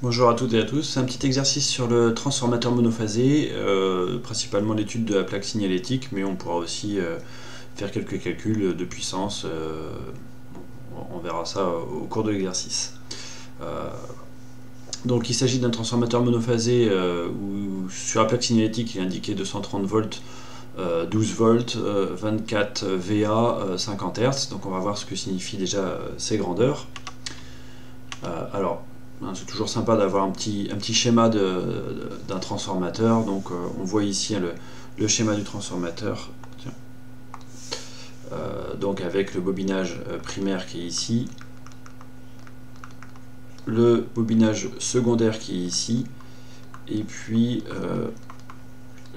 Bonjour à toutes et à tous, c'est un petit exercice sur le transformateur monophasé, principalement l'étude de la plaque signalétique, mais on pourra aussi faire quelques calculs de puissance, on verra ça au cours de l'exercice. Donc il s'agit d'un transformateur monophasé où sur la plaque signalétique il est indiqué 230 volts, 12 volts, 24 VA, 50 Hz, donc on va voir ce que signifient déjà ces grandeurs. Alors, c'est toujours sympa d'avoir un petit schéma d'un transformateur. Donc on voit ici le schéma du transformateur. Tiens. Donc avec le bobinage primaire qui est ici, le bobinage secondaire qui est ici, et puis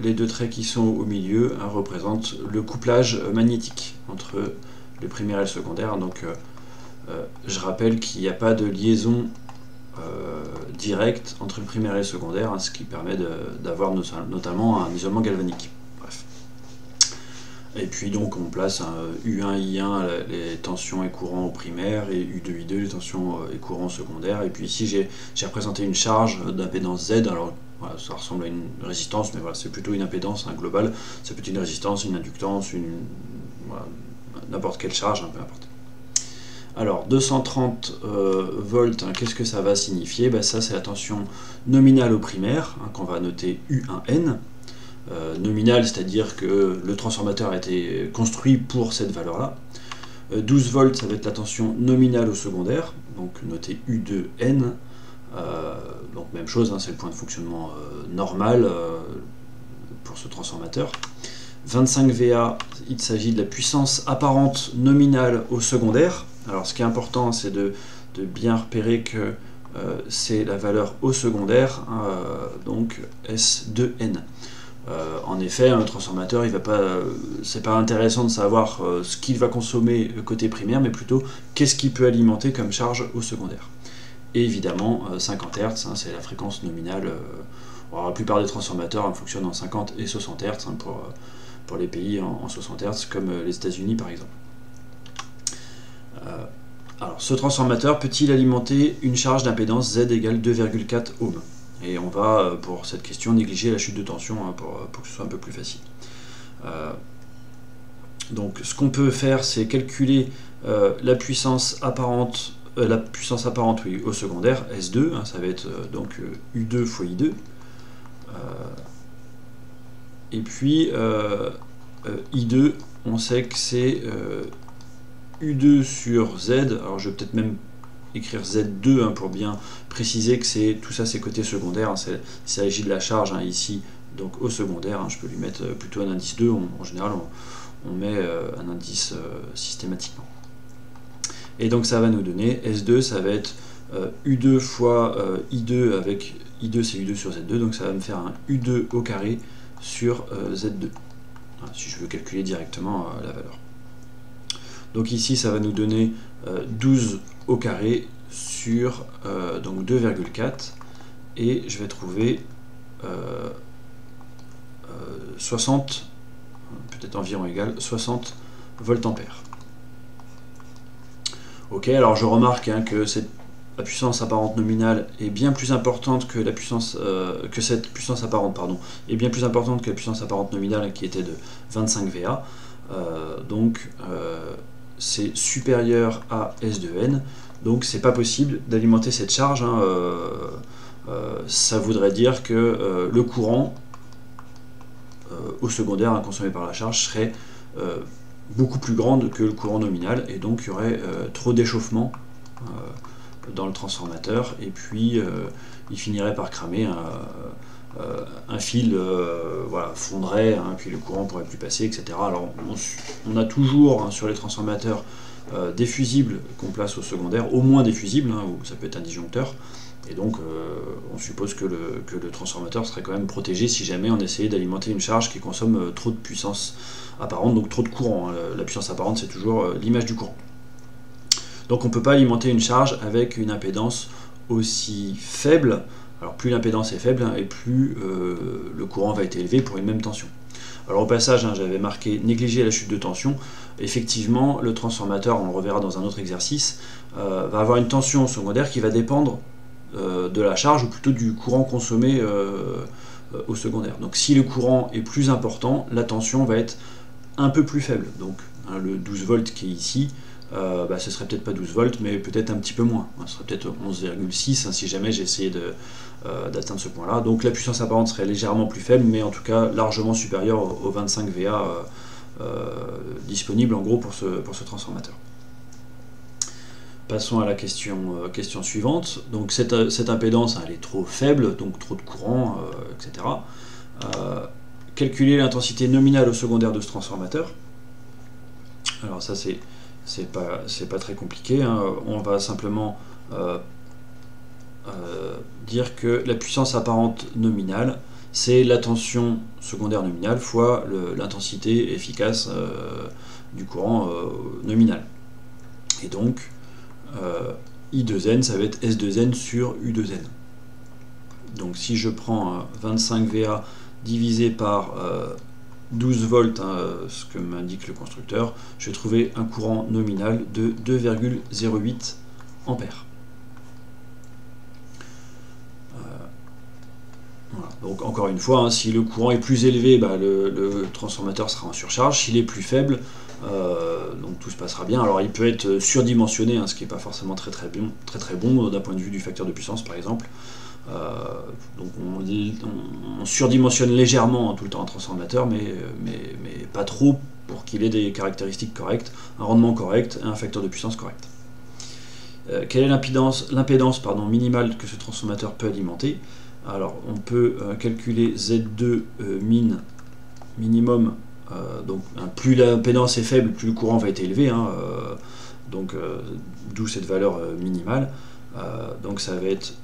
les deux traits qui sont au milieu représentent le couplage magnétique entre le primaire et le secondaire. Donc je rappelle qu'il n'y a pas de liaison direct entre le primaire et le secondaire, ce qui permet d'avoir notamment un isolement galvanique. Bref. Et puis donc on place un U1, I1 les tensions et courants au primaire, et U2, I2 les tensions et courants au secondaire. Et puis ici j'ai représenté une charge d'impédance Z. Alors voilà, ça ressemble à une résistance, mais voilà, c'est plutôt une impédance globale. Ça peut être une résistance, une inductance, voilà, n'importe quelle charge, peu importe. Alors 230 volts, qu'est-ce que ça va signifier? Ça c'est la tension nominale au primaire, qu'on va noter U1N. Nominale, c'est-à-dire que le transformateur a été construit pour cette valeur-là. 12 volts, ça va être la tension nominale au secondaire, donc noté U2N. Donc même chose, c'est le point de fonctionnement normal pour ce transformateur. 25 VA, il s'agit de la puissance apparente nominale au secondaire. Alors ce qui est important, c'est de bien repérer que c'est la valeur au secondaire, donc S2N. En effet, un transformateur, c'est pas intéressant de savoir ce qu'il va consommer côté primaire, mais plutôt qu'est-ce qu'il peut alimenter comme charge au secondaire. Et évidemment, 50 Hz, c'est la fréquence nominale. Alors, la plupart des transformateurs fonctionnent en 50 et 60 Hz pour les pays en 60 Hz, comme les États-Unis par exemple. Alors, ce transformateur peut-il alimenter une charge d'impédance Z égale 2,4 ohms? Et on va, pour cette question, négliger la chute de tension pour que ce soit un peu plus facile. Donc, ce qu'on peut faire, c'est calculer la puissance apparente, oui, au secondaire, S2, ça va être donc U2 fois I2. Et puis, I2, on sait que c'est U2 sur Z. Alors je vais peut-être même écrire Z2 pour bien préciser que tout ça c'est côté secondaire. Il s'agit de la charge ici, donc au secondaire. Je peux lui mettre plutôt un indice 2. En général, on met un indice systématiquement. Et donc ça va nous donner S2, ça va être U2 fois I2 avec I2, c'est U2 sur Z2. Donc ça va me faire un U2 au carré sur Z2. Si je veux calculer directement la valeur. Donc ici, ça va nous donner 12 au carré sur donc 2,4, et je vais trouver 60, peut-être environ égal, 60 voltampères. Ok, alors je remarque que la puissance apparente nominale est bien plus importante que cette puissance apparente, est bien plus importante que la puissance apparente nominale qui était de 25 VA. Donc c'est supérieur à S2N, donc c'est pas possible d'alimenter cette charge. Ça voudrait dire que le courant au secondaire consommé par la charge serait beaucoup plus grande que le courant nominal, et donc il y aurait trop d'échauffement dans le transformateur, et puis il finirait par cramer, un fil voilà, fondrait, puis le courant pourrait plus passer, etc. Alors on a toujours sur les transformateurs des fusibles qu'on place au secondaire, au moins des fusibles, ou ça peut être un disjoncteur, et donc on suppose que le transformateur serait quand même protégé si jamais on essayait d'alimenter une charge qui consomme trop de puissance apparente, donc trop de courant. La puissance apparente, c'est toujours l'image du courant. Donc on ne peut pas alimenter une charge avec une impédance aussi faible. Alors plus l'impédance est faible, et plus le courant va être élevé pour une même tension. Alors au passage, j'avais marqué négliger la chute de tension. Effectivement, le transformateur, on le reverra dans un autre exercice, va avoir une tension secondaire qui va dépendre de la charge, ou plutôt du courant consommé au secondaire. Donc si le courant est plus important, la tension va être un peu plus faible. Donc hein, le 12 volts qui est ici, ce serait peut-être pas 12 volts, mais peut-être un petit peu moins. Ce serait peut-être 11,6 hein, si jamais j'essayais d'atteindre ce point-là. Donc la puissance apparente serait légèrement plus faible, mais en tout cas largement supérieure aux 25 VA disponibles en gros pour ce transformateur. Passons à la question suivante. Donc cette impédance, elle est trop faible, donc trop de courant, etc. Calculer l'intensité nominale au secondaire de ce transformateur. Alors ça c'est pas très compliqué, hein. On va simplement dire que la puissance apparente nominale, c'est la tension secondaire nominale fois l'intensité efficace du courant nominal. Et donc I2N, ça va être S2N sur U2N. Donc si je prends 25 VA divisé par 12 volts, hein, ce que m'indique le constructeur, je vais trouver un courant nominal de 2,08 ampères. Voilà. Donc encore une fois, hein, si le courant est plus élevé, le transformateur sera en surcharge. S'il est plus faible, donc tout se passera bien. Alors il peut être surdimensionné, hein, ce qui n'est pas forcément très bon d'un point de vue du facteur de puissance par exemple. Donc on surdimensionne légèrement tout le temps un transformateur, mais pas trop pour qu'il ait des caractéristiques correctes, un rendement correct et un facteur de puissance correct. Quelle est l'impédance minimale que ce transformateur peut alimenter? Alors on peut calculer Z2 minimum, donc plus l'impédance est faible, plus le courant va être élevé, hein, d'où cette valeur minimale. Donc ça va être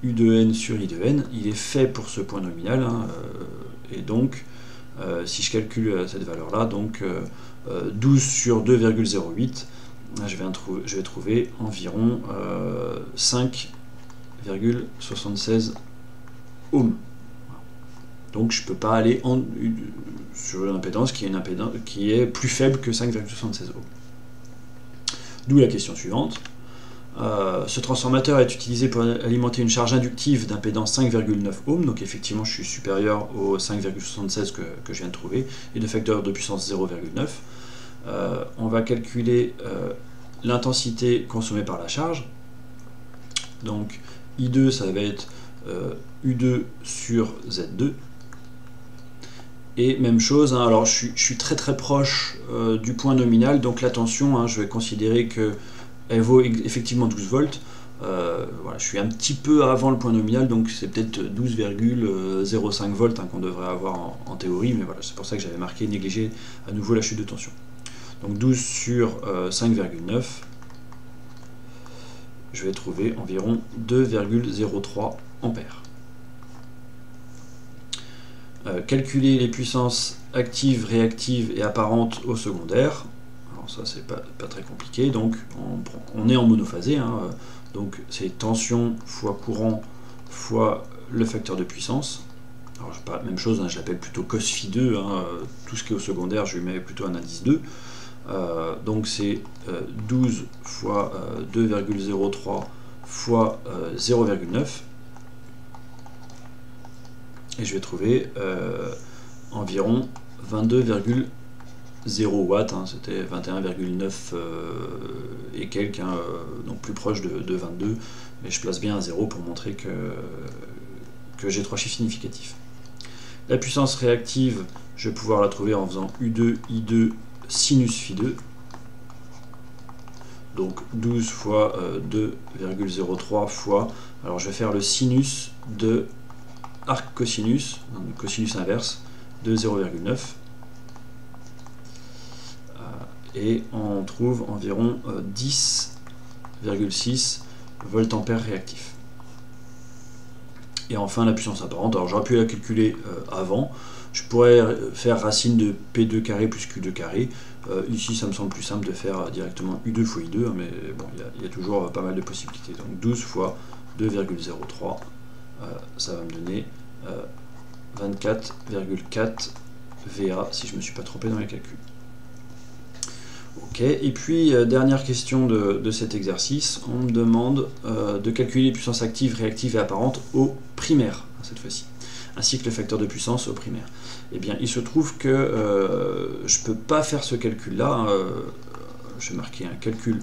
U2N sur I2N, il est fait pour ce point nominal, hein, et donc si je calcule cette valeur là, donc 12 sur 2,08, je vais trouver environ 5,76 ohms. Donc je ne peux pas aller sur une impédance qui est plus faible que 5,76 ohms. D'où la question suivante. Ce transformateur est utilisé pour alimenter une charge inductive d'impédance 5,9 ohms, donc effectivement je suis supérieur au 5,76 que je viens de trouver, et de facteur de puissance 0,9. On va calculer l'intensité consommée par la charge. Donc I2 ça va être U2 sur Z2. Et même chose, hein, alors je suis très proche du point nominal, donc la tension, hein, je vais considérer que elle vaut effectivement 12 volts. Voilà, je suis un petit peu avant le point nominal, donc c'est peut-être 12,05 volts hein, qu'on devrait avoir en théorie, mais voilà, c'est pour ça que j'avais marqué négliger à nouveau la chute de tension. Donc 12 sur 5,9, je vais trouver environ 2,03 ampères. Calculer les puissances actives, réactives et apparentes au secondaire. Alors ça c'est pas très compliqué, donc on est en monophasé, hein, donc c'est tension fois courant fois le facteur de puissance. Alors même chose, hein, je l'appelle plutôt cos phi 2, hein, tout ce qui est au secondaire je lui mets plutôt un indice 2. Donc c'est 12 fois 2,03 fois 0,9. Et je vais trouver environ 22,0 watts, hein, c'était 21,9 et quelques, hein, donc plus proche de 22, mais je place bien un 0 pour montrer que j'ai trois chiffres significatifs. La puissance réactive, je vais pouvoir la trouver en faisant U2, I2, sinus phi 2, donc 12 fois 2,03 fois, alors je vais faire le sinus de arc cosinus, cosinus inverse de 0,9, et on trouve environ 10,6 voltampères réactifs. Et enfin la puissance apparente, alors j'aurais pu la calculer avant, je pourrais faire racine de P2 carré plus Q2 carré, ici ça me semble plus simple de faire directement U2 fois I2, hein, mais bon, il y a toujours pas mal de possibilités, donc 12 fois 2,03, ça va me donner 24,4 VA si je ne me suis pas trompé dans les calculs. Ok, et puis dernière question de cet exercice, on me demande de calculer les puissances actives, réactives et apparentes au primaire, cette fois-ci, ainsi que le facteur de puissance au primaire. Eh bien, il se trouve que je ne peux pas faire ce calcul-là, je vais marquer un calcul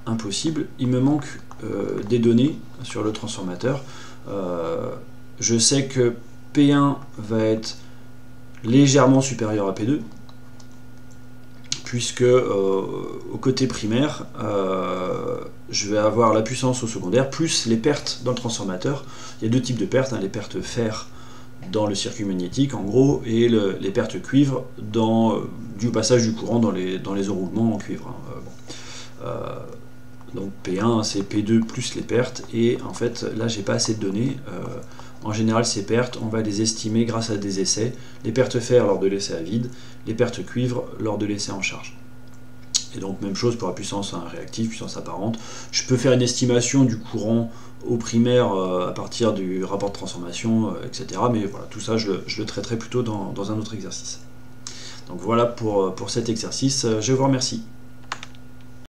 impossible, il me manque des données sur le transformateur. Je sais que P1 va être légèrement supérieur à P2, puisque au côté primaire, je vais avoir la puissance au secondaire, plus les pertes dans le transformateur. Il y a deux types de pertes, les pertes fer dans le circuit magnétique en gros, et les pertes cuivre du passage du courant dans les enroulements en cuivre. Donc P1 c'est P2 plus les pertes, et en fait là j'ai pas assez de données. En général, ces pertes, on va les estimer grâce à des essais. Les pertes fer lors de l'essai à vide, les pertes cuivre lors de l'essai en charge. Et donc, même chose pour la puissance réactive, puissance apparente. Je peux faire une estimation du courant au primaire à partir du rapport de transformation, etc. Mais voilà, tout ça, je le traiterai plutôt dans un autre exercice. Donc voilà pour cet exercice. Je vous remercie.